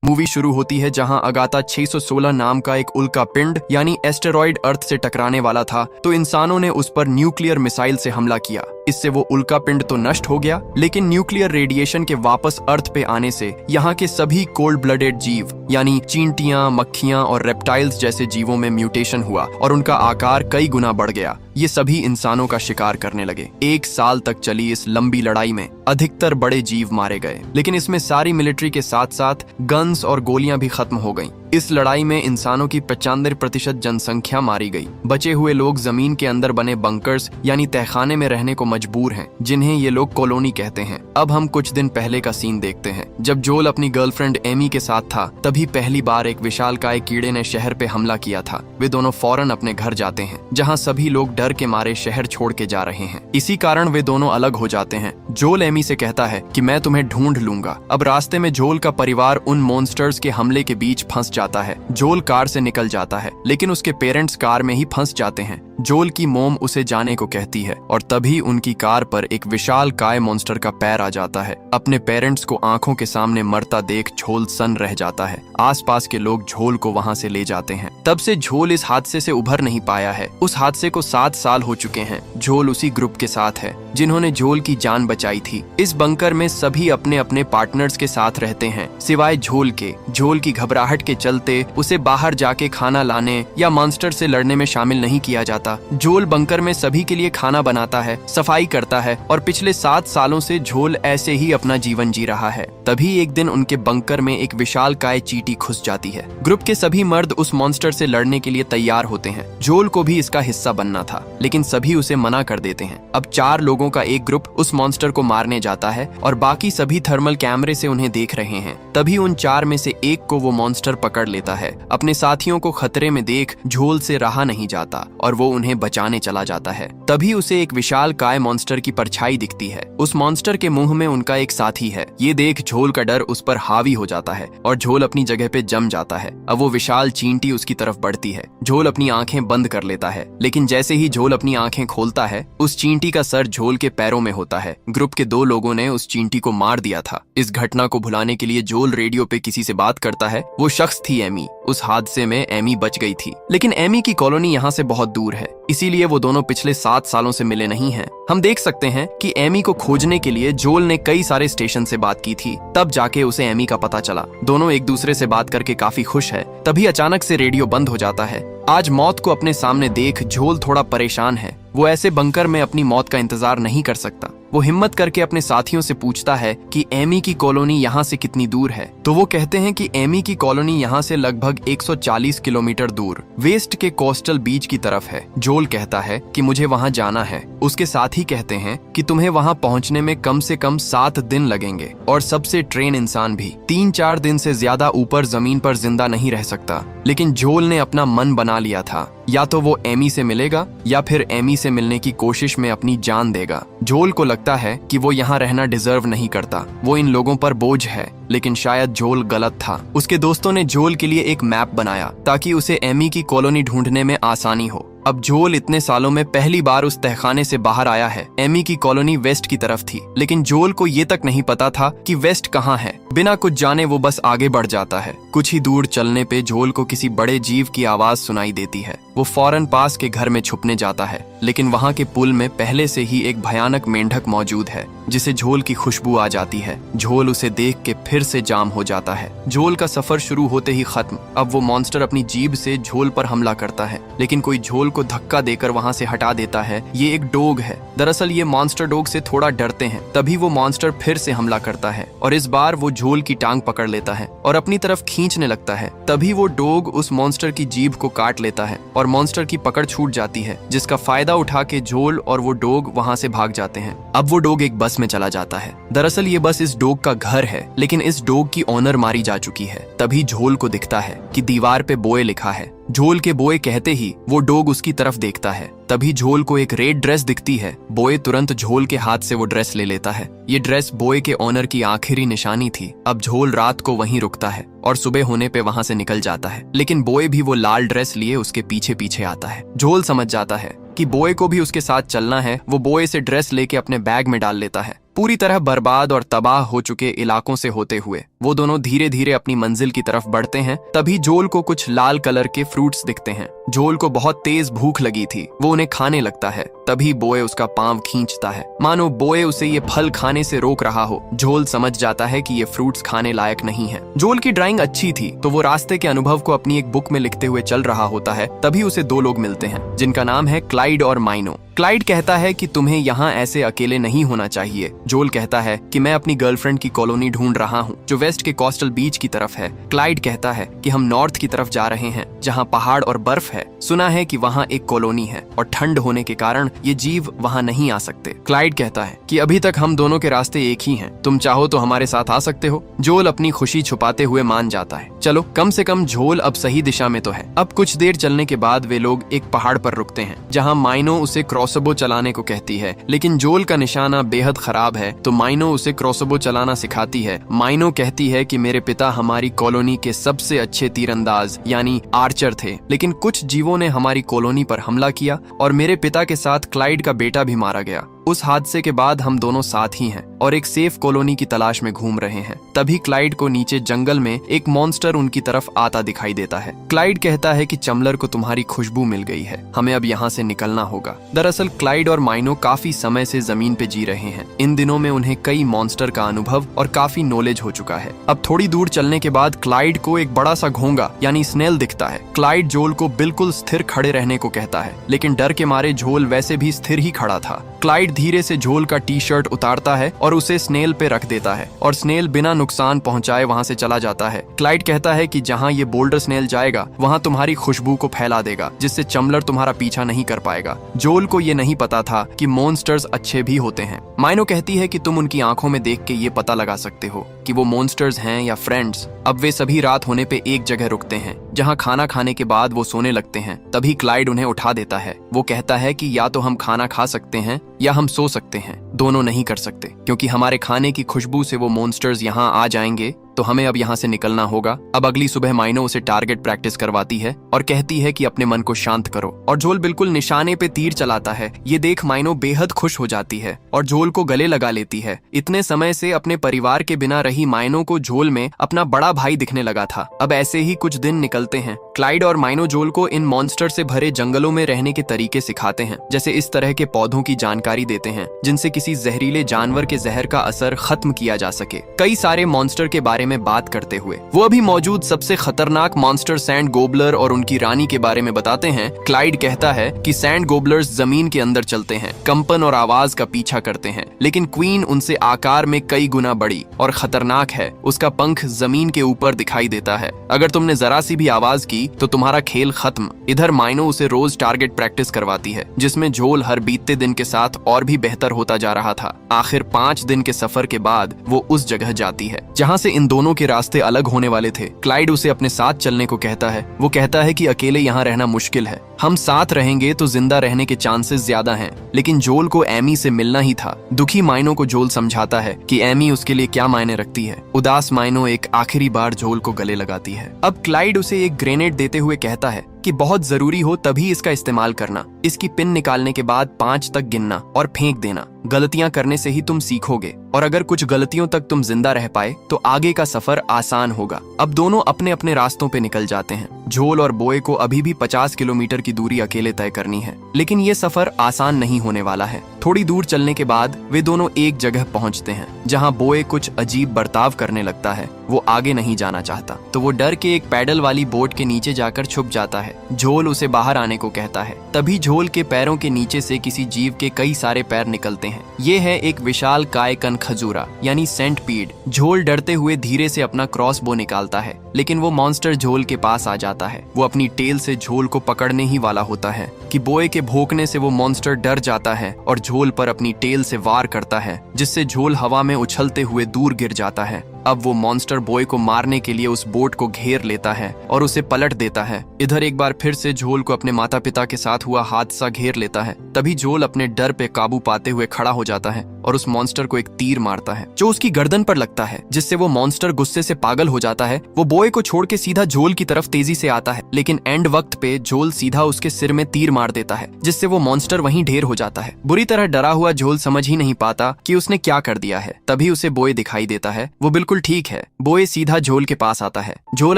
Movie शुरू होती है जहां अगाथा 616 नाम का एक उल्का पिंड यानी एस्टेरॉइड अर्थ से टकराने वाला था, तो इंसानों ने उस पर न्यूक्लियर मिसाइल से हमला किया। इससे वो उल्का पिंड तो नष्ट हो गया, लेकिन न्यूक्लियर रेडिएशन के वापस अर्थ पे आने से यहाँ के सभी कोल्ड ब्लडेड जीव यानी चींटियां, मक्खियां और रेप्टाइल्स जैसे जीवों में म्यूटेशन हुआ और उनका आकार कई गुना बढ़ गया। ये सभी इंसानों का शिकार करने लगे। 1 साल तक चली इस लंबी लड़ाई में अधिकतर बड़े जीव मारे गए, लेकिन इसमें सारी मिलिट्री के साथ साथ गन्स और गोलियां भी खत्म हो गईं। इस लड़ाई में इंसानों की 95% जनसंख्या मारी गई। बचे हुए लोग जमीन के अंदर बने बंकर्स यानी तहखाने में रहने को मजबूर हैं, जिन्हें ये लोग कॉलोनी कहते हैं। अब हम कुछ दिन पहले का सीन देखते हैं। जब जोल अपनी गर्लफ्रेंड एमी के साथ था, तभी पहली बार एक विशालकाय कीड़े ने शहर पे हमला किया था। वे दोनों फौरन अपने घर जाते हैं, जहाँ सभी लोग डर के मारे शहर छोड़ के जा रहे हैं। इसी कारण वे दोनों अलग हो जाते हैं। जोल एमी से कहता है कि मैं तुम्हें ढूंढ लूंगा। अब रास्ते में जोल का परिवार उन मॉन्स्टर्स के हमले के बीच फंस जाता है। जोल कार से निकल जाता है, लेकिन उसके पेरेंट्स कार में ही फंस जाते हैं। जोल की मोम उसे जाने को कहती है और तभी उनकी कार पर एक विशाल काय मॉन्स्टर का पैर आ जाता है। अपने पेरेंट्स को आंखों के सामने मरता देख झोल सन्न रह जाता है। आसपास के लोग झोल को वहां से ले जाते हैं। तब से झोल इस हादसे से उभर नहीं पाया है। उस हादसे को 7 साल हो चुके हैं। झोल उसी ग्रुप के साथ है जिन्होंने झोल की जान बचाई थी। इस बंकर में सभी अपने अपने पार्टनर्स के साथ रहते हैं, सिवाय झोल के। झोल की घबराहट के चलते उसे बाहर जाके खाना लाने या मॉन्स्टर से लड़ने में शामिल नहीं किया जाता। झोल बंकर में सभी के लिए खाना बनाता है, सफाई करता है और पिछले 7 सालों से झोल ऐसे ही अपना जीवन जी रहा है। तभी एक दिन उनके बंकर में एक विशालकाय चींटी घुस जाती है। ग्रुप के सभी मर्द उस मॉन्स्टर से लड़ने के लिए तैयार होते हैं। झोल को भी इसका हिस्सा बनना था, लेकिन सभी उसे मना कर देते हैं। अब 4 लोगों का एक ग्रुप उस मॉन्स्टर को मारने जाता है और बाकी सभी थर्मल कैमरे से उन्हें देख रहे हैं। तभी उन 4 में से एक को वो मॉन्स्टर पकड़ लेता है। अपने साथियों को खतरे में देख झोल से रहा नहीं जाता और वो उन्हें बचाने चला जाता है। तभी उसे एक विशाल काय मॉन्स्टर की परछाई दिखती है। उस मॉन्स्टर के मुंह में उनका एक साथी है। ये देख झोल का डर उस पर हावी हो जाता है और झोल अपनी जगह पे जम जाता है। अब वो विशाल चींटी उसकी तरफ बढ़ती है। झोल अपनी आंखें बंद कर लेता है, लेकिन जैसे ही झोल अपनी आंखें खोलता है, उस चींटी का सर झोल के पैरों में होता है। ग्रुप के 2 लोगों ने उस चींटी को मार दिया था। इस घटना को भुलाने के लिए झोल रेडियो पे किसी से बात करता है। वो शख्स थी एमी। उस हादसे में एमी बच गई थी, लेकिन एमी की कॉलोनी यहाँ से बहुत दूर है, इसीलिए वो दोनों पिछले 7 सालों से मिले नहीं हैं। हम देख सकते हैं कि एमी को खोजने के लिए जोल ने कई सारे स्टेशन से बात की थी, तब जाके उसे एमी का पता चला। दोनों एक दूसरे से बात करके काफी खुश है। तभी अचानक से रेडियो बंद हो जाता है। आज मौत को अपने सामने देख झोल थोड़ा परेशान है। वो ऐसे बंकर में अपनी मौत का इंतजार नहीं कर सकता। वो हिम्मत करके अपने साथियों से पूछता है कि एमी की कॉलोनी यहाँ से कितनी दूर है। तो वो कहते हैं कि एमी की कॉलोनी यहाँ से लगभग 140 किलोमीटर दूर वेस्ट के कोस्टल बीच की तरफ है। जोल कहता है कि मुझे वहाँ जाना है। उसके साथी कहते हैं कि तुम्हें वहाँ पहुँचने में कम से कम 7 दिन लगेंगे और सबसे ट्रेन इंसान भी 3-4 दिन से ज्यादा ऊपर जमीन पर जिंदा नहीं रह सकता। लेकिन जोल ने अपना मन बना लिया था, या तो वो एमी से मिलेगा या फिर एमी से मिलने की कोशिश में अपनी जान देगा। जोल को लगता है कि वो यहाँ रहना डिजर्व नहीं करता। वो इन लोगों पर बोझ है, लेकिन शायद जोल गलत था। उसके दोस्तों ने जोल के लिए एक मैप बनाया ताकि उसे एमी की कॉलोनी ढूंढने में आसानी हो। अब जोल इतने सालों में पहली बार उस तहखाने से बाहर आया है। एमी की कॉलोनी वेस्ट की तरफ थी, लेकिन जोल को ये तक नहीं पता था कि वेस्ट कहाँ है। बिना कुछ जाने वो बस आगे बढ़ जाता है। कुछ ही दूर चलने पे जोल को किसी बड़े जीव की आवाज सुनाई देती है। वो फौरन पास के घर में छुपने जाता है, लेकिन वहाँ के पुल में पहले से ही एक भयानक मेंढक मौजूद है, जिसे झोल की खुशबू आ जाती है। झोल उसे देख के फिर से जाम हो जाता है। झोल का सफर शुरू होते ही खत्म। अब वो मॉन्स्टर अपनी जीभ से झोल पर हमला करता है, लेकिन कोई झोल को धक्का देकर वहाँ से हटा देता है। ये एक डॉग है। दरअसल ये मॉन्स्टर डॉग से थोड़ा डरते हैं। तभी वो मॉन्स्टर फिर से हमला करता है और इस बार वो झोल की टांग पकड़ लेता है और अपनी तरफ खींचने लगता है। तभी वो डॉग उस मॉन्स्टर की जीभ को काट लेता है और मॉन्स्टर की पकड़ छूट जाती है, जिसका फायदा उठा के झोल और वो डॉग वहाँ से भाग जाते हैं। अब वो डॉग एक बस में चला जाता है। दरअसल ये बस इस डॉग का घर है, लेकिन इस डॉग की ओनर मारी जा चुकी है। तभी झोल को दिखता है कि दीवार पे बोए लिखा है। झोल के बोए कहते ही वो डॉग उसकी तरफ देखता है। तभी झोल को एक रेड ड्रेस दिखती है। बोए तुरंत झोल के हाथ से वो ड्रेस ले लेता है। ये ड्रेस बोए के ओनर की आखिरी निशानी थी। अब झोल रात को वहीं रुकता है और सुबह होने पे वहां से निकल जाता है, लेकिन बोए भी वो लाल ड्रेस लिए उसके पीछे पीछे आता है। झोल समझ जाता है कि बोए को भी उसके साथ चलना है। वो बोए से ड्रेस लेके अपने बैग में डाल लेता है पूरी तरह बर्बाद और तबाह हो चुके इलाकों से होते हुए वो दोनों धीरे धीरे अपनी मंजिल की तरफ बढ़ते हैं। तभी जोल को कुछ लाल कलर के फ्रूट्स दिखते हैं। जोल को बहुत तेज भूख लगी थी, वो उन्हें खाने लगता है। तभी बोए उसका पांव खींचता है, मानो बोए उसे ये फल खाने से रोक रहा हो। जोल समझ जाता है कि ये फ्रूट्स खाने लायक नहीं है। जोल की ड्राइंग अच्छी थी तो वो रास्ते के अनुभव को अपनी एक बुक में लिखते हुए चल रहा होता है। तभी उसे दो लोग मिलते हैं जिनका नाम है क्लाइड और माइनो। क्लाइड कहता है कि तुम्हें यहाँ ऐसे अकेले नहीं होना चाहिए। जोल कहता है कि मैं अपनी गर्लफ्रेंड की कॉलोनी ढूंढ रहा हूँ जो वेस्ट के कोस्टल बीच की तरफ है। क्लाइड कहता है कि हम नॉर्थ की तरफ जा रहे हैं जहाँ पहाड़ और बर्फ है। सुना है कि वहाँ एक कॉलोनी है और ठंड होने के कारण ये जीव वहाँ नहीं आ सकते। क्लाइड कहता है कि अभी तक हम दोनों के रास्ते एक ही हैं, तुम चाहो तो हमारे साथ आ सकते हो। जोल अपनी खुशी छुपाते हुए मान जाता है। चलो, कम से कम जोल अब सही दिशा में तो है। अब कुछ देर चलने के बाद वे लोग एक पहाड़ पर रुकते हैं जहाँ माइनो उसे क्रॉसबो चलाने को कहती है, लेकिन जोल का निशाना बेहद खराब है तो माइनो उसे क्रॉसबो चलाना सिखाती है। माइनो कहती है कि मेरे पिता हमारी कॉलोनी के सबसे अच्छे तीरंदाज यानी आर्चर थे, लेकिन कुछ जीवों ने हमारी कॉलोनी पर हमला किया और मेरे पिता के साथ क्लाइड का बेटा भी मारा गया। उस हादसे के बाद हम दोनों साथ ही हैं और एक सेफ कॉलोनी की तलाश में घूम रहे हैं। तभी क्लाइड को नीचे जंगल में एक मॉन्स्टर उनकी तरफ आता दिखाई देता है। क्लाइड कहता है कि चमलर को तुम्हारी खुशबू मिल गई है, हमें अब यहाँ से निकलना होगा। दरअसल क्लाइड और माइनो काफी समय से जमीन पे जी रहे हैं। इन दिनों में उन्हें कई मॉन्स्टर का अनुभव और काफी नॉलेज हो चुका है। अब थोड़ी दूर चलने के बाद क्लाइड को एक बड़ा सा घोंगा यानी स्नेल दिखता है। क्लाइड जोल को बिल्कुल स्थिर खड़े रहने को कहता है, लेकिन डर के मारे झोल वैसे भी स्थिर ही खड़ा था। क्लाइड धीरे से झोल का टी शर्ट उतारता है और उसे स्नेल पे रख देता है और स्नेल बिना नुकसान पहुंचाए वहां से चला जाता है। क्लाइड कहता है कि जहां ये बोल्डर स्नेल जाएगा वहां तुम्हारी खुशबू को फैला देगा, जिससे चमलर तुम्हारा पीछा नहीं कर पाएगा। जोल को ये नहीं पता था कि मॉन्स्टर्स अच्छे भी होते हैं। माइनो कहती है कि तुम उनकी आंखों में देख के ये पता लगा सकते हो कि वो मॉन्स्टर्स हैं या फ्रेंड्स। अब वे सभी रात होने पे एक जगह रुकते हैं जहां खाना खाने के बाद वो सोने लगते हैं। तभी क्लाइड उन्हें उठा देता है। वो कहता है कि या तो हम खाना खा सकते हैं या हम सो सकते हैं, दोनों नहीं कर सकते, क्योंकि हमारे खाने की खुशबू से वो मॉन्स्टर्स यहाँ आ जाएंगे तो हमें अब यहाँ से निकलना होगा। अब अगली सुबह माइनो उसे टारगेट प्रैक्टिस करवाती है और कहती है कि अपने मन को शांत करो, और जोल बिल्कुल निशाने पे तीर चलाता है। ये देख माइनो बेहद खुश हो जाती है और जोल को गले लगा लेती है। इतने समय से अपने परिवार के बिना रही माइनो को जोल में अपना बड़ा भाई दिखने लगा था। अब ऐसे ही कुछ दिन निकलते हैं। क्लाइड और माइनो जोल को इन मॉन्स्टर से भरे जंगलों में रहने के तरीके सिखाते हैं, जैसे इस तरह के पौधों की जानकारी देते हैं जिनसे किसी जहरीले जानवर के जहर का असर खत्म किया जा सके। कई सारे मॉन्स्टर के बारे में बात करते हुए वो अभी मौजूद सबसे खतरनाक मॉन्स्टर सैंड गोबलर और उनकी रानी के बारे में बताते हैं। क्लाइड कहता है कि सैंड गोबलर्स जमीन के अंदर चलते हैं, कंपन और आवाज का पीछा करते हैं, लेकिन क्वीन उनसे आकार में कई गुना बड़ी और खतरनाक है। उसका पंख जमीन के ऊपर दिखाई देता है। अगर तुमने जरा सी भी आवाज की तो तुम्हारा खेल खत्म। इधर माइनो उसे रोज टारगेट प्रैक्टिस करवाती है, जिसमें जोल हर बीतते दिन के साथ और भी बेहतर होता जा रहा था। आखिर 5 दिन के सफर के बाद वो उस जगह जाती है जहाँ से इन दोनों के रास्ते अलग होने वाले थे। क्लाइड उसे अपने साथ चलने को कहता है। वो कहता है कि अकेले यहाँ रहना मुश्किल है, हम साथ रहेंगे तो जिंदा रहने के चांसेस ज्यादा हैं। लेकिन जोल को एमी से मिलना ही था। दुखी माइनो को जोल समझाता है कि एमी उसके लिए क्या मायने रखती है। उदास माइनो एक आखिरी बार जोल को गले लगाती है। अब क्लाइड उसे एक ग्रेनेड देते हुए कहता है कि बहुत जरूरी हो तभी इसका इस्तेमाल करना। इसकी पिन निकालने के बाद 5 तक गिनना और फेंक देना। गलतियां करने से ही तुम सीखोगे, और अगर कुछ गलतियों तक तुम जिंदा रह पाए तो आगे का सफर आसान होगा। अब दोनों अपने अपने रास्तों पे निकल जाते हैं। जोल और बोए को अभी भी 50 किलोमीटर की दूरी अकेले तय करनी है, लेकिन ये सफर आसान नहीं होने वाला है। थोड़ी दूर चलने के बाद वे दोनों एक जगह पहुंचते हैं जहां बोए कुछ अजीब बर्ताव करने लगता है। वो आगे नहीं जाना चाहता तो वो डर के एक पैडल वाली बोट के नीचे जाकर छुप जाता है। झोल उसे बाहर आने को कहता है। तभी झोल के पैरों के नीचे से किसी जीव के कई सारे पैर निकलते हैं। ये है एक विशाल कायकन खजूरा यानी सेंटपीड। झोल डरते हुए धीरे से अपना क्रॉसबो निकालता है, लेकिन वो मॉन्स्टर झोल के पास आ जाता है। वो अपनी टेल से झोल को पकड़ने ही वाला होता है कि बोए के भौंकने से वो मॉन्स्टर डर जाता है और झोल पर अपनी टेल से वार करता है, जिससे झोल हवा में उछलते हुए दूर गिर जाता है। अब वो मॉन्स्टर बॉय को मारने के लिए उस बोट को घेर लेता है और उसे पलट देता है। इधर एक बार फिर से जोल को अपने माता पिता के साथ हुआ हादसा घेर लेता है। तभी जोल अपने डर पे काबू पाते हुए खड़ा हो जाता है और उस मॉन्स्टर को एक तीर मारता है जो उसकी गर्दन पर लगता है, जिससे वो मॉन्स्टर गुस्से से पागल हो जाता है। वो बॉय को छोड़ के सीधा जोल की तरफ तेजी से आता है, लेकिन एंड वक्त पे जोल सीधा उसके सिर में तीर मार देता है, जिससे वो मॉन्स्टर वहीं ढेर हो जाता है। बुरी तरह डरा हुआ जोल समझ ही नहीं पाता कि उसने क्या कर दिया है। तभी उसे बॉय दिखाई देता है। वो बिल्कुल ठीक है। बॉय सीधा जोल के पास आता है। जोल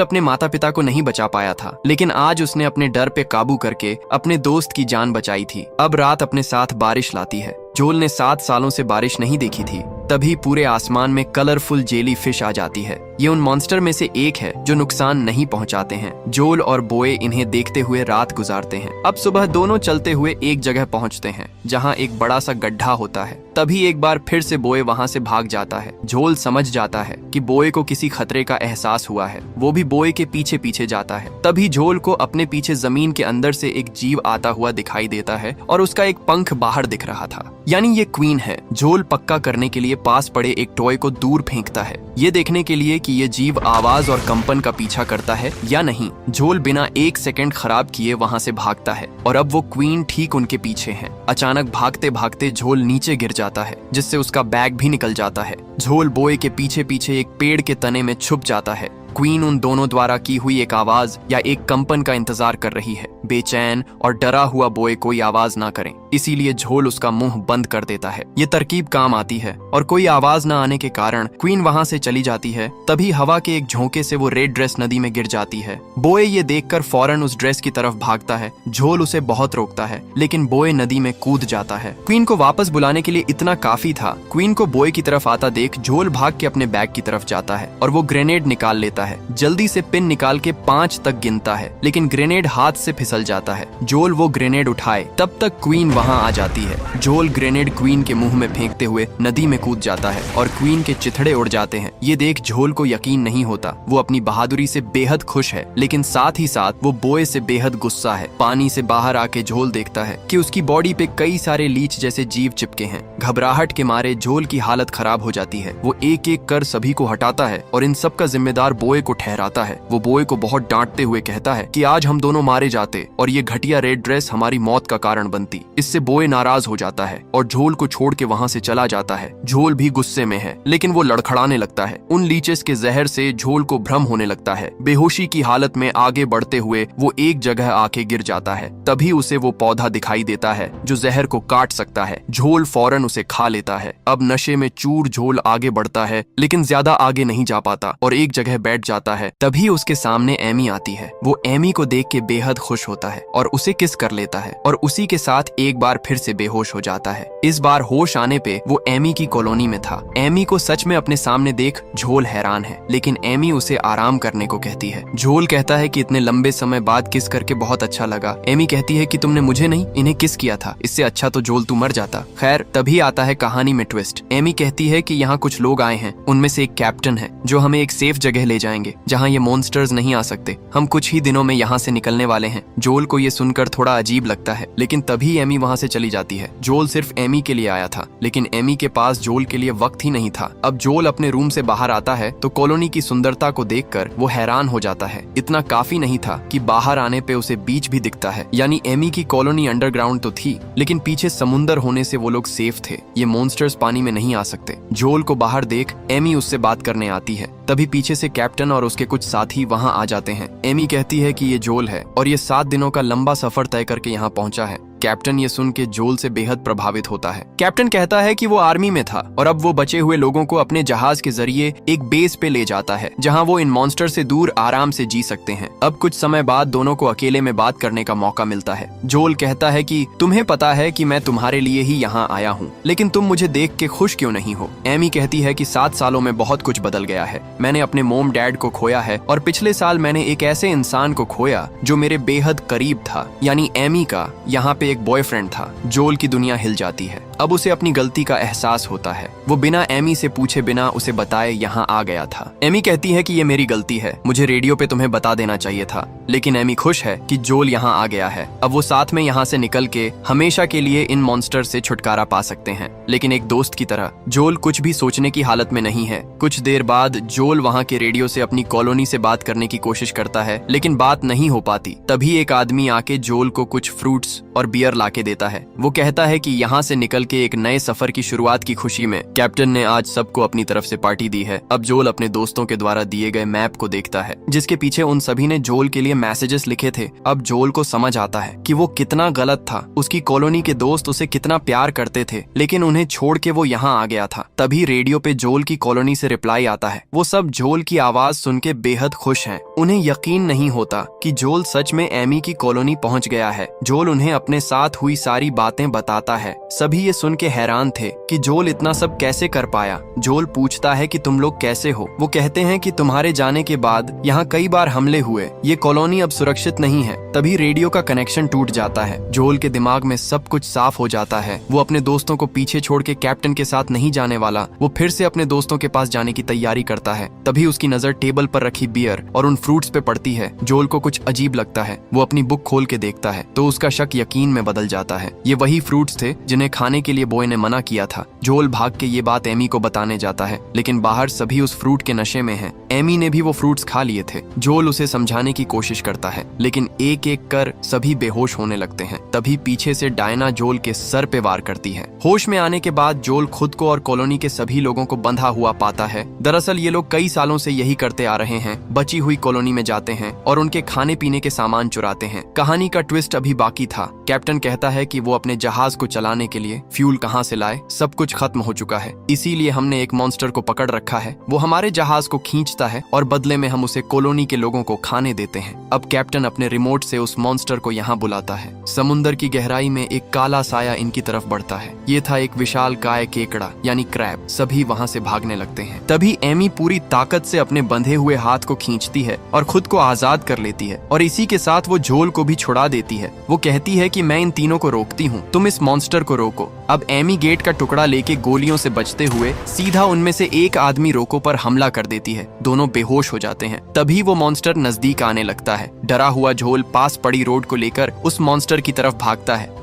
अपने माता पिता को नहीं बचा पाया था, लेकिन आज उसने अपने डर पे काबू करके अपने दोस्त की जान बचाई थी। अब रात अपने साथ बारिश लाती है। जोल ने 7 सालों से बारिश नहीं देखी थी। तभी पूरे आसमान में कलरफुल जेली फिश आ जाती है। ये उन मॉन्स्टर में से एक है जो नुकसान नहीं पहुंचाते हैं। जोल और बॉय इन्हें देखते हुए रात गुजारते हैं। अब सुबह दोनों चलते हुए एक जगह पहुंचते हैं जहां एक बड़ा सा गड्ढा होता है। तभी एक बार फिर से बॉय वहां से भाग जाता है। जोल समझ जाता है कि बॉय को किसी खतरे का एहसास हुआ है। वो भी बॉय के पीछे पीछे जाता है। तभी जोल को अपने पीछे जमीन के अंदर से एक जीव आता हुआ दिखाई देता है और उसका एक पंख बाहर दिख रहा था, यानी ये क्वीन है। जोल पक्का करने के लिए पास पड़े एक टॉय को दूर फेंकता है, ये देखने के लिए कि ये जीव आवाज और कंपन का पीछा करता है या नहीं। जोल बिना 1 सेकंड खराब किए वहां से भागता है और अब वो क्वीन ठीक उनके पीछे है। अचानक भागते भागते झोल नीचे गिर जाता है, जिससे उसका बैग भी निकल जाता है। झोल बॉय के पीछे पीछे एक पेड़ के तने में छुप जाता है। क्वीन उन दोनों द्वारा की हुई एक आवाज या एक कंपन का इंतजार कर रही है। बेचैन और डरा हुआ बॉय कोई आवाज ना करें, इसीलिए झोल उसका मुंह बंद कर देता है। ये तरकीब काम आती है और कोई आवाज न आने के कारण क्वीन वहां से चली जाती है। तभी हवा के एक झोंके से वो रेड ड्रेस नदी में गिर जाती है। बॉय ये देखकर फौरन उस ड्रेस की तरफ भागता है। झोल उसे बहुत रोकता है, लेकिन बॉय नदी में कूद जाता है। क्वीन को वापस बुलाने के लिए इतना काफी था। क्वीन को बॉय की तरफ आता देख झोल भाग के अपने बैग की तरफ जाता है और वो ग्रेनेड निकाल लेता है। जल्दी से पिन निकाल के 5 तक गिनता है, लेकिन ग्रेनेड हाथ से फिसल जाता है। जोल वो ग्रेनेड उठाए तब तक क्वीन वहां आ जाती है। जोल ग्रेनेड क्वीन के मुंह में फेंकते हुए नदी में कूद जाता है और क्वीन के चिथड़े उड़ जाते हैं। ये देख झोल को यकीन नहीं होता। वो अपनी बहादुरी से बेहद खुश है, लेकिन साथ ही साथ वो बॉय से बेहद गुस्सा है। पानी से बाहर आके झोल देखता है कि उसकी बॉडी पे कई सारे लीच जैसे जीव चिपके हैं। घबराहट के मारे झोल की हालत खराब हो जाती है। वो एक एक कर सभी को हटाता है और इन सब का जिम्मेदार बॉय को ठहराता है। वो बॉय को बहुत डांटते हुए कहता है कि आज हम दोनों मारे जाते और ये घटिया रेड ड्रेस हमारी मौत का कारण बनती। इससे बॉय नाराज हो जाता है और झोल को छोड़ के वहां से चला जाता है। झोल भी गुस्से में है, लेकिन वो लड़खड़ाने लगता है। उन लीचेस के जहर से झोल को भ्रम होने लगता है। बेहोशी की हालत में आगे बढ़ते हुए वो एक जगह आके गिर जाता है। तभी उसे वो पौधा दिखाई देता है जो जहर को काट सकता है। झोल फौरन उसे खा लेता है। अब नशे में चूर झोल आगे बढ़ता है, लेकिन ज्यादा आगे नहीं जा पाता और एक जगह बैठ जाता है। तभी उसके सामने एमी आती है। वो एमी को देख के बेहद खुश होता है और उसे किस कर लेता है और उसी के साथ एक बार फिर से बेहोश हो जाता है। इस बार होश आने पे वो एमी की कॉलोनी में था। एमी को सच में अपने सामने देख झोल हैरान है, लेकिन एमी उसे आराम करने को कहती है। झोल कहता है कि इतने लंबे समय बाद किस करके बहुत अच्छा लगा। एमी कहती है कि तुमने मुझे नहीं, इन्हें किस किया था। इससे अच्छा तो झोल तू मर जाता। खैर, तभी आता है कहानी में ट्विस्ट। एमी कहती है कि यहाँ कुछ लोग आए हैं, उनमें से एक कैप्टन है जो हमें एक सेफ जगह ले जाएंगे जहाँ ये मॉन्स्टर्स नहीं आ सकते। हम कुछ ही दिनों में यहाँ से निकलने वाले हैं। जोल को ये सुनकर थोड़ा अजीब लगता है, लेकिन तभी एमी वहाँ से चली जाती है। जोल सिर्फ एमी के लिए आया था, लेकिन एमी के पास जोल के लिए वक्त ही नहीं था। अब जोल अपने रूम से बाहर आता है तो कॉलोनी की सुंदरता को देखकर वो हैरान हो जाता है। इतना काफी नहीं था कि बाहर आने पे उसे बीच भी दिखता है, यानी एमी की कॉलोनी अंडरग्राउंड तो थी, लेकिन पीछे समुंदर होने से वो लोग सेफ थे। ये मॉन्स्टर्स पानी में नहीं आ सकते। जोल को बाहर देख एमी उससे बात करने आती है। तभी पीछे से कैप्टन और उसके कुछ साथी वहां आ जाते हैं। एमी कहती है कि ये जोल है और ये 7 दिनों का लंबा सफर तय करके यहाँ पहुंचा है। कैप्टन ये सुन के जोल से बेहद प्रभावित होता है। कैप्टन कहता है कि वो आर्मी में था और अब वो बचे हुए लोगों को अपने जहाज के जरिए एक बेस पे ले जाता है जहां वो इन मॉन्स्टर से दूर आराम से जी सकते हैं। अब कुछ समय बाद दोनों को अकेले में बात करने का मौका मिलता है। जोल कहता है कि तुम्हें पता है कि मैं तुम्हारे लिए ही यहाँ आया हूँ, लेकिन तुम मुझे देख के खुश क्यों नहीं हो। एमी कहती है कि 7 सालों में बहुत कुछ बदल गया है। मैंने अपने मोम डैड को खोया है और पिछले साल मैंने एक ऐसे इंसान को खोया जो मेरे बेहद करीब था, यानी एमी का यहाँ पे एक बॉयफ्रेंड था। जोल की दुनिया हिल जाती है। अब उसे अपनी गलती का एहसास होता है। वो बिना एमी से पूछे बिना उसे बताए यहाँ आ गया था। एमी कहती है कि ये मेरी गलती है, मुझे रेडियो पे तुम्हें बता देना चाहिए था। लेकिन एमी खुश है कि जोल यहाँ आ गया है। अब वो साथ में यहाँ से निकल के हमेशा के लिए इन मॉन्स्टर से छुटकारा पा सकते हैं। लेकिन एक दोस्त की तरह जोल कुछ भी सोचने की हालत में नहीं है। कुछ देर बाद जोल वहाँ के रेडियो से अपनी कॉलोनी से बात करने की कोशिश करता है, लेकिन बात नहीं हो पाती। तभी एक आदमी आके जोल को कुछ फ्रूट्स और बियर लाके देता है। वो कहता है कि यहाँ से निकल के एक नए सफर की शुरुआत की खुशी में कैप्टन ने आज सबको अपनी तरफ से पार्टी दी है। अब जोल अपने दोस्तों के द्वारा दिए गए मैप को देखता है, जिसके पीछे उन सभी ने जोल के लिए मैसेजेस लिखे थे। अब जोल को समझ आता है कि वो कितना गलत था। उसकी कॉलोनी के दोस्त उसे कितना प्यार करते थे, लेकिन उन्हें छोड़ के वो यहाँ आ गया था। तभी रेडियो पे जोल की कॉलोनी से रिप्लाई आता है। वो सब जोल की आवाज सुन के बेहद खुश हैं। उन्हें यकीन नहीं होता कि जोल सच में एमी की कॉलोनी पहुंच गया है। जोल उन्हें अपने साथ हुई सारी बातें बताता है। सभी ये सुन के हैरान थे कि जोल इतना सब कैसे कर पाया। जोल पूछता है कि तुम लोग कैसे हो। वो कहते हैं कि तुम्हारे जाने के बाद यहाँ कई बार हमले हुए, ये कॉलोनी अब सुरक्षित नहीं है। तभी रेडियो का कनेक्शन टूट जाता है। जोल के दिमाग में सब कुछ साफ हो जाता है। वो अपने दोस्तों को पीछे छोड़ के कैप्टन के साथ नहीं जाने वाला। वो फिर से अपने दोस्तों के पास जाने की तैयारी करता है। तभी उसकी नजर टेबल पर रखी बियर और उन फ्रूट्स पे पड़ती है। जोल को कुछ अजीब लगता है। वो अपनी बुक खोल के देखता है तो उसका शक यकीन में बदल जाता है। ये वही फ्रूट्स थे जिन्हें खाने के लिए बॉय ने मना किया था। जोल भाग के ये बात एमी को बताने जाता है, लेकिन बाहर सभी उस फ्रूट के नशे में हैं। एमी ने भी वो फ्रूट्स खा लिए थे। जोल उसे समझाने की कोशिश करता है, लेकिन एक एक कर सभी बेहोश होने लगते हैं। तभी पीछे से डायना जोल के सर पे वार करती है। होश में आने के बाद जोल खुद को और कॉलोनी के सभी लोगों को बंधा हुआ पाता है। दरअसल ये लोग कई सालों से यही करते आ रहे हैं। बची हुई कॉलोनी में जाते हैं और उनके खाने पीने के सामान चुराते हैं। कहानी का ट्विस्ट अभी बाकी था। कैप्टन कहता है कि वो अपने जहाज को चलाने के लिए फ्यूल कहाँ से लाए, सब कुछ खत्म हो चुका है, इसीलिए हमने एक मॉन्स्टर को पकड़ रखा है। वो हमारे जहाज को खींचता है और बदले में हम उसे कॉलोनी के लोगों को खाने देते हैं। अब कैप्टन अपने रिमोट से उस मॉन्स्टर को यहाँ बुलाता है। समुंदर की गहराई में एक काला साया इनकी तरफ बढ़ता है। ये था एक विशाल काय केकड़ा यानी क्रैब। सभी वहाँ से भागने लगते हैं। तभी एमी पूरी ताकत से अपने बंधे हुए हाथ को खींचती है और खुद को आजाद कर लेती है, और इसी के साथ वो जोल को भी छुड़ा देती है। वो कहती है कि मैं इन तीनों को रोकती हूँ, तुम इस मॉन्स्टर को रोको। अब एमी गेट का टुकड़ा लेके गोलियों से बचते हुए सीधा उनमें से एक आदमी रोको पर हमला कर देती है। दोनों बेहोश हो जाते हैं। तभी वो मॉन्स्टर नजदीक आने लगता है। डरा हुआ जोल पास पड़ी रोड को लेकर उस मॉन्स्टर की तरफ भागता है।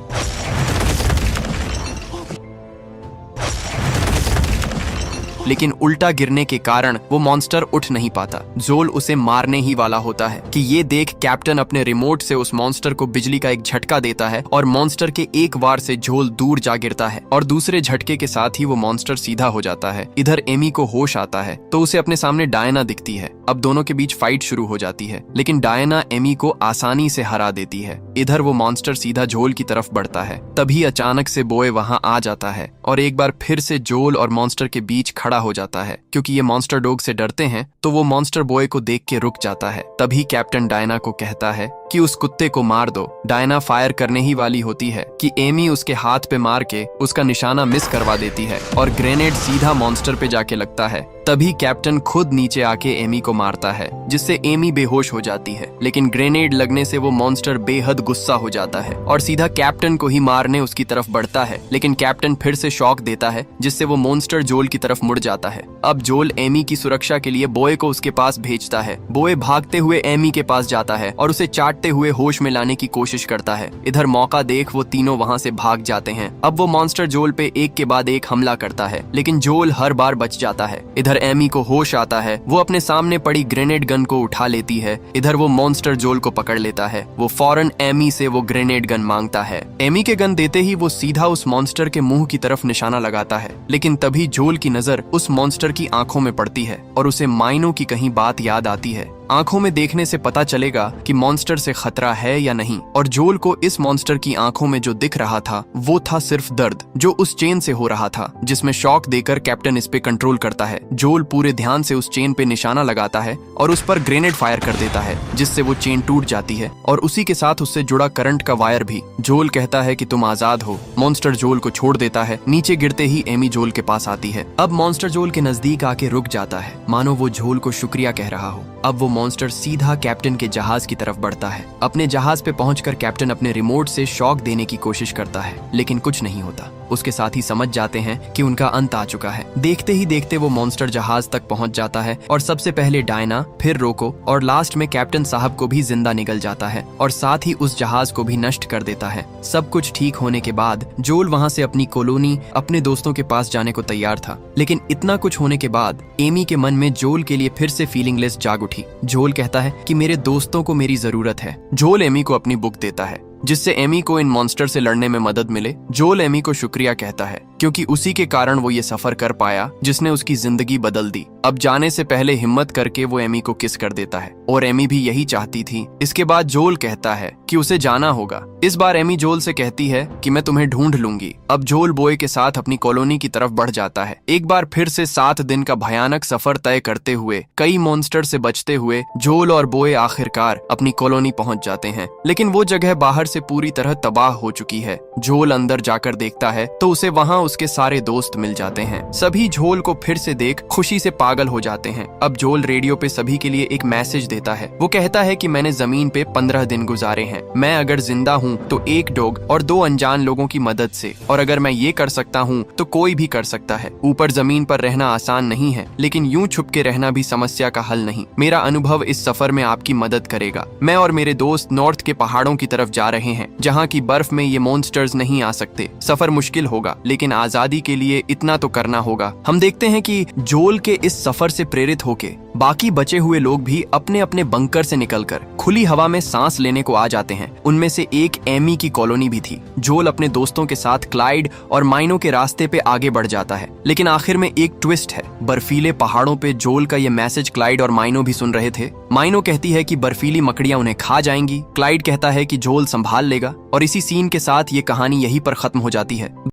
लेकिन उल्टा गिरने के कारण वो मॉन्स्टर उठ नहीं पाता। जोल उसे मारने ही वाला होता है कि ये देख कैप्टन अपने रिमोट से उस मॉन्स्टर को बिजली का एक झटका देता है और मॉन्स्टर के एक वार से जोल दूर जा गिरता है और दूसरे झटके के साथ ही वो मॉन्स्टर सीधा हो जाता है। इधर एमी को होश आता है तो उसे अपने सामने डायना दिखती है। अब दोनों के बीच फाइट शुरू हो जाती है, लेकिन डायना एमी को आसानी से हरा देती है। इधर वो मॉन्स्टर सीधा जोल की तरफ बढ़ता है। तभी अचानक से बॉय वहाँ आ जाता है और एक बार फिर से जोल और मॉन्स्टर के बीच खड़ा हो जाता है। क्योंकि ये मॉन्स्टर डॉग से डरते हैं तो वो मॉन्स्टर बॉय को देख के रुक जाता है। तभी कैप्टन डायना को कहता है कि उस कुत्ते को मार दो। डायना फायर करने ही वाली होती है कि एमी उसके हाथ पे मार के उसका निशाना मिस करवा देती है और ग्रेनेड सीधा मॉन्स्टर पे जाके लगता है। तभी कैप्टन खुद नीचे आके एमी को मारता है, जिससे एमी बेहोश हो जाती है। लेकिन ग्रेनेड लगने से वो मॉन्स्टर बेहद गुस्सा हो जाता है और सीधा कैप्टन को ही मारने उसकी तरफ बढ़ता है। लेकिन कैप्टन फिर से शॉक देता है, जिससे वो मॉन्स्टर जोल की तरफ मुड़ जाता है। अब जोल एमी की सुरक्षा के लिए बॉय को उसके पास भेजता है। बॉय भागते हुए एमी के पास जाता है और उसे चाटते हुए होश में लाने की कोशिश करता है। इधर मौका देख वो तीनों वहाँ से भाग जाते हैं। अब वो मॉन्स्टर जोल पे एक के बाद एक हमला करता है, लेकिन जोल हर बार बच जाता है। इधर एमी को होश आता है। वो अपने सामने पड़ी ग्रेनेड गन को उठा लेती है। इधर वो मॉन्स्टर जोल को पकड़ लेता है। वो फौरन एमी से वो ग्रेनेड गन मांगता है। एमी के गन देते ही वो सीधा उस मॉन्स्टर के मुंह की तरफ निशाना लगाता है। लेकिन तभी जोल की नजर उस मॉन्स्टर की आंखों में पड़ती है और उसे मायनों की कहीं बात याद आती है। आंखों में देखने से पता चलेगा कि मॉन्स्टर से खतरा है या नहीं। और जोल को इस मॉन्स्टर की आंखों में जो दिख रहा था वो था सिर्फ दर्द, जो उस चेन से हो रहा था, जिसमें शॉक देकर कैप्टन इस पे कंट्रोल करता है। जोल पूरे ध्यान से उस चेन पे निशाना लगाता है और उस पर ग्रेनेड फायर कर देता है, जिससे वो चेन टूट जाती है और उसी के साथ उससे जुड़ा करंट का वायर भी। जोल कहता है कि तुम आजाद हो। मॉन्स्टर जोल को छोड़ देता है। नीचे गिरते ही एमी जोल के पास आती है। अब मॉन्स्टर जोल के नजदीक आके रुक जाता है, मानो वो जोल को शुक्रिया कह रहा हो। अब वो मॉन्स्टर सीधा कैप्टन के जहाज की तरफ बढ़ता है। अपने जहाज पे पहुंचकर कैप्टन अपने रिमोट से शॉक देने की कोशिश करता है, लेकिन कुछ नहीं होता। उसके साथ ही समझ जाते हैं कि उनका अंत आ चुका है। देखते ही देखते वो मॉन्स्टर जहाज तक पहुंच जाता है और सबसे पहले डायना, फिर रोको और लास्ट में कैप्टन साहब को भी जिंदा निगल जाता है और साथ ही उस जहाज को भी नष्ट कर देता है। सब कुछ ठीक होने के बाद जोल वहां से अपनी कॉलोनी, अपने दोस्तों के पास जाने को तैयार था, लेकिन इतना कुछ होने के बाद एमी के मन में जोल के लिए फिर से फीलिंगलेस जाग उठी। जोल कहता है कि मेरे दोस्तों को मेरी जरूरत है। जोल एमी को अपनी बुक देता है जिससे एमी को इन मॉन्स्टर से लड़ने में मदद मिले। जोल एमी को शुक्रिया कहता है क्योंकि उसी के कारण वो ये सफर कर पाया जिसने उसकी जिंदगी बदल दी। अब जाने से पहले हिम्मत करके वो एमी को किस कर देता है और एमी भी यही चाहती थी। इसके बाद जोल कहता है कि उसे जाना होगा। इस बार एमी जोल से कहती है कि मैं तुम्हें ढूंढ लूंगी। अब जोल बॉय के साथ अपनी कॉलोनी की तरफ बढ़ जाता है। एक बार फिर से 7 दिन का भयानक सफर तय करते हुए, कई मॉन्स्टर से बचते हुए जोल और बॉय आखिरकार अपनी कॉलोनी पहुंच जाते हैं, लेकिन वो जगह बाहर से पूरी तरह तबाह हो चुकी है। जोल अंदर जाकर देखता है तो उसे वहां उसके सारे दोस्त मिल जाते हैं। सभी जोल को फिर से देख खुशी से पागल हो जाते हैं। अब जोल रेडियो पे सभी के लिए एक मैसेज देता है। वो कहता है कि मैंने जमीन पे 15 दिन गुजारे हैं। मैं अगर जिंदा हूँ तो एक डॉग और 2 अनजान लोगों की मदद से, और अगर मैं ये कर सकता हूँ तो कोई भी कर सकता है। ऊपर जमीन पर रहना आसान नहीं है, लेकिन यूं छुप के रहना भी समस्या का हल नहीं। मेरा अनुभव इस सफर में आपकी मदद करेगा। मैं और मेरे दोस्त नॉर्थ के पहाड़ों की तरफ जा रहे हैं, जहाँ की बर्फ में ये मॉन्स्टर्स नहीं आ सकते। सफर मुश्किल होगा, लेकिन आजादी के लिए इतना तो करना होगा। हम देखते हैं कि जोल के इस सफर से प्रेरित होके बाकी बचे हुए लोग भी अपने अपने बंकर से निकलकर खुली हवा में सांस लेने को आ जाते हैं। उनमें से एक एमी की कॉलोनी भी थी। जोल अपने दोस्तों के साथ क्लाइड और माइनो के रास्ते पे आगे बढ़ जाता है, लेकिन आखिर में एक ट्विस्ट है। बर्फीले पहाड़ों पे जोल का ये मैसेज क्लाइड और माइनो भी सुन रहे थे। माइनो कहती है कि बर्फीली मकड़ियां उन्हें खा जाएंगी। क्लाइड कहता है कि जोल संभाल लेगा, और इसी सीन के साथ ये कहानी यहीं पर खत्म हो जाती है।